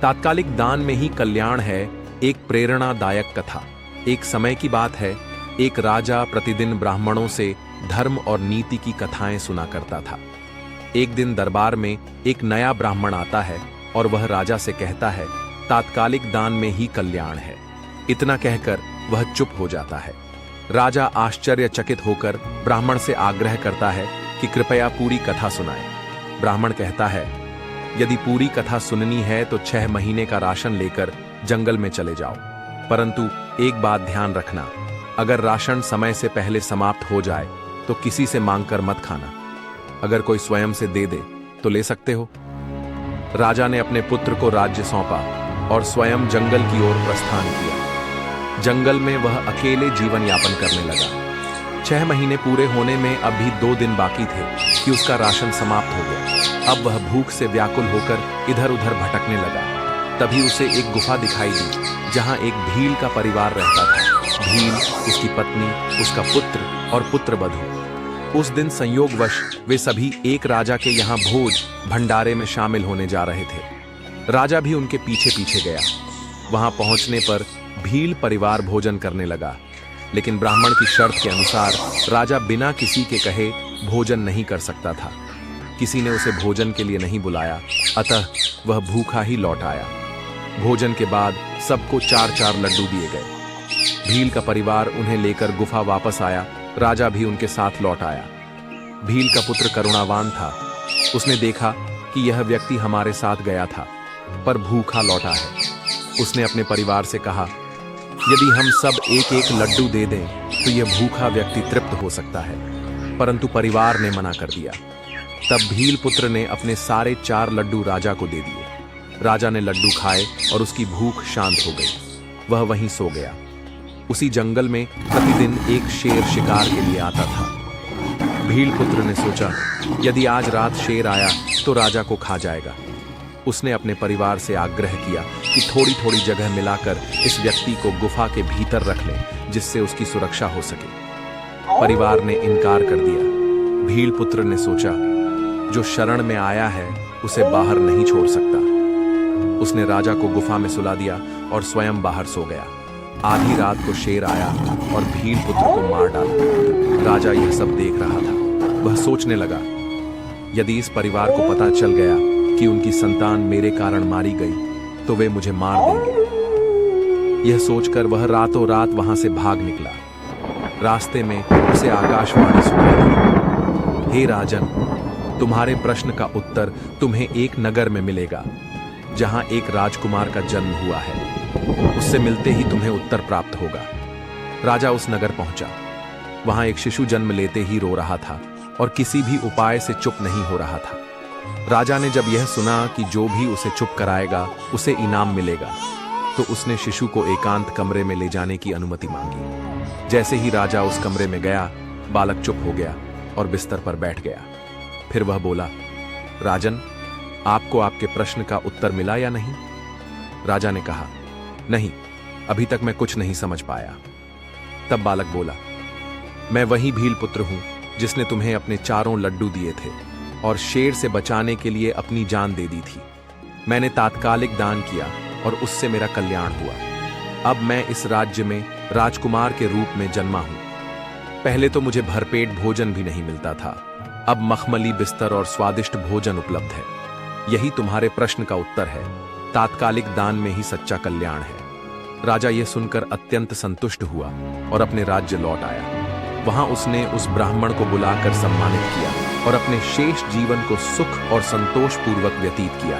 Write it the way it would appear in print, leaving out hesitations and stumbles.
तात्कालिक दान में ही कल्याण है एक प्रेरणादायक कथा। एक समय की बात है, एक राजा प्रतिदिन ब्राह्मणों से धर्म और नीति की कथाएं सुना करता था। एक दिन दरबार में एक नया ब्राह्मण आता है और वह राजा से कहता है, तात्कालिक दान में ही कल्याण है। इतना कहकर वह चुप हो जाता है। राजा आश्चर्यचकित होकर ब्राह्मण से आग्रह करता है कि कृपया पूरी कथा सुनाए। ब्राह्मण कहता है, यदि पूरी कथा सुननी है तो 6 महीने का राशन लेकर जंगल में चले जाओ, परंतु एक बात ध्यान रखना, अगर राशन समय से पहले समाप्त हो जाए तो किसी से मांगकर मत खाना। अगर कोई स्वयं से दे दे तो ले सकते हो। राजा ने अपने पुत्र को राज्य सौंपा और स्वयं जंगल की ओर प्रस्थान किया। जंगल में वह अकेले जीवन यापन करने लगा। 6 महीने पूरे होने में अभी 2 दिन बाकी थे कि उसका राशन समाप्त हो गया। अब वह भूख से व्याकुल होकर इधर उधर भटकने लगा। तभी उसे एक गुफा दिखाई दी जहां एक भील का परिवार रहता था। भील, उसकी पत्नी, उसका पुत्र और पुत्रवधू। उस दिन संयोगवश वे सभी एक राजा के यहाँ भोज भंडारे में शामिल होने जा रहे थे। राजा भी उनके पीछे पीछे गया। वहां पहुंचने पर भील परिवार भोजन करने लगा, लेकिन ब्राह्मण की शर्त के अनुसार राजा बिना किसी के कहे भोजन नहीं कर सकता था। किसी ने उसे भोजन के लिए नहीं बुलाया, अतः वह भूखा ही लौट आया। भोजन के बाद सबको 4-4 लड्डू दिए गए। भील का परिवार उन्हें लेकर गुफा वापस आया। राजा भी उनके साथ लौट आया। भील का पुत्र करुणावान था। उसने देखा कि यह व्यक्ति हमारे साथ गया था पर भूखा लौटा है। उसने अपने परिवार से कहा, यदि हम सब एक एक लड्डू दे दें तो यह भूखा व्यक्ति तृप्त हो सकता है, परंतु परिवार ने मना कर दिया। तब भील पुत्र ने अपने सारे 4 लड्डू राजा को दे दिए। राजा ने लड्डू खाए और उसकी भूख शांत हो गई। वह वहीं सो गया। उसी जंगल में प्रतिदिन एक शेर शिकार के लिए आता था। भील पुत्र ने सोचा, यदि आज रात शेर आया तो राजा को खा जाएगा। उसने अपने परिवार से आग्रह किया कि थोड़ी थोड़ी जगह मिलाकर इस व्यक्ति को गुफा के भीतर रख लें, जिससे उसकी सुरक्षा हो सके। परिवार ने इनकार कर दिया। भील पुत्र ने सोचा, जो शरण में आया है उसे बाहर नहीं छोड़ सकता। उसने राजा को गुफा में सुला दिया और स्वयं बाहर सो गया। आधी रात को शेर आया और भील पुत्र को मार डाला। राजा यह सब देख रहा था। वह सोचने लगा, यदि इस परिवार को पता चल गया कि उनकी संतान मेरे कारण मारी गई तो वे मुझे मार देंगे। यह सोचकर वह रातों रात वहां से भाग निकला। रास्ते में उसे आकाशवाणी सुनाई दी, हे राजन, तुम्हारे प्रश्न का उत्तर तुम्हें एक नगर में मिलेगा जहां एक राजकुमार का जन्म हुआ है। उससे मिलते ही तुम्हें उत्तर प्राप्त होगा। राजा उस नगर पहुंचा। वहां एक शिशु जन्म लेते ही रो रहा था और किसी भी उपाय से चुप नहीं हो रहा था। राजा ने जब यह सुना कि जो भी उसे चुप कराएगा उसे इनाम मिलेगा, तो उसने शिशु को एकांत कमरे में ले जाने की अनुमति मांगी। जैसे ही राजा उस कमरे में गया, बालक चुप हो गया और बिस्तर पर बैठ गया। फिर वह बोला, राजन, आपको आपके प्रश्न का उत्तर मिला या नहीं? राजा ने कहा, नहीं, अभी तक मैं कुछ नहीं समझ पाया। तब बालक बोला, मैं वही भील पुत्र हूं जिसने तुम्हें अपने 4 लड्डू दिए थे और शेर से बचाने के लिए अपनी जान दे दी थी। मैंने तात्कालिक दान किया और उससे मेरा कल्याण हुआ। अब मैं इस राज्य में राजकुमार के रूप में जन्मा हूं। पहले तो मुझे भरपेट भोजन भी नहीं मिलता था, अब मखमली बिस्तर और स्वादिष्ट भोजन उपलब्ध है। यही तुम्हारे प्रश्न का उत्तर है। तात्कालिक दान में ही सच्चा कल्याण है। राजा यह सुनकर अत्यंत संतुष्ट हुआ और अपने राज्य लौट आया। वहां उसने उस ब्राह्मण को बुलाकर सम्मानित किया और अपने शेष जीवन को सुख और संतोषपूर्वक व्यतीत किया।